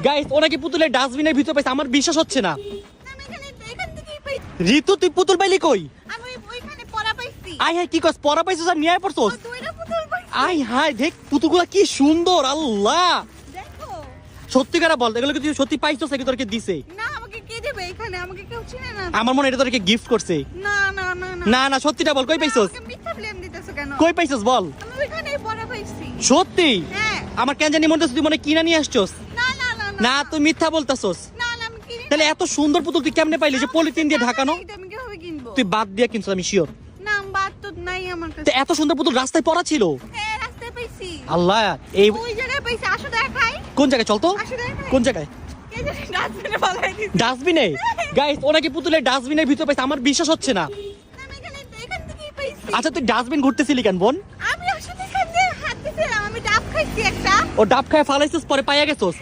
Guys ওনাকে পুতুলের ডাস্টবিনের ভিতর পাইছে, আমার বিশ্বাস হচ্ছে না। আমি এখান থেকেই পাইছি। ঋতু তুই পুতুল পাইলি কই? আমি ওইখানে পড়া পাইছি। আই হাই কি কস, পড়া পাইছিস আর নিয়ে পড়ছস? দুইটা পুতুল পাইছি। আই হাই দেখ পুতুলগুলা কি সুন্দর, আল্লাহ দেখো। সত্যি করে বল, এগুলো কি তুই সত্যি পাইছস নাকি তোরকে দিছে? না আমাকে কে দেবে এখানে? আমাকে কেউ চিনে না। আমার মনে হয় এটা তোরকে গিফট করছে। না না না না। না না সত্যিটা বল, কই পাইছস? আমাকে মিথ্যা ব্লেম দিতেছো কেন? কই পাইছস বল? আমি ওইখানেই পড়া পাইছি। সত্যি? হ্যাঁ। আমার কেন জানি মনে হচ্ছে তুই মনে হয় কিনা নিয়ে আসছস। না না না না তুই মিথ্যা বলতাছস। না না আমি কিনি। তাহলে এত সুন্দর পুতুল তুই কেমনে পাইলি যে পলিথিন দিয়ে ঢাকানো? এটা আমি কিভাবে কিনবো? তুই বাদ দিয়ে কিনছিস আমি শিওর। না বাদ তো নাই আমার তো কাছে। এত সুন্দর পুতুল রাস্তায় পড়া ছিল? হ্যাঁ রাস্তায় পাইছি। আল্লাহ এই ওই জায়গায় পাইছি। আসো দেখাই। কোন জায়গায় চল তো? আসো দেখাই। কোন জায়গায়? এই যে ডাস্টবিনে ফেলাই দিছি। ডাস্টবিনে? গাইস ওনাকে পুতুলের ডাস্টবিনের ভিতর পাইছে, আমার বিশ্বাস হচ্ছে না। আমি এখান থেকেই পাইছি। আচ্ছা তুই ডাস্টবিন ঘুরতেছিলি কেন বোন? আমি আসলে এখান দিয়ে হাঁটতেছিলাম, আমি ডাব খাইছি একটা। ও ডাব খায় ফালাইছিস পরে পাইয়া গেছস?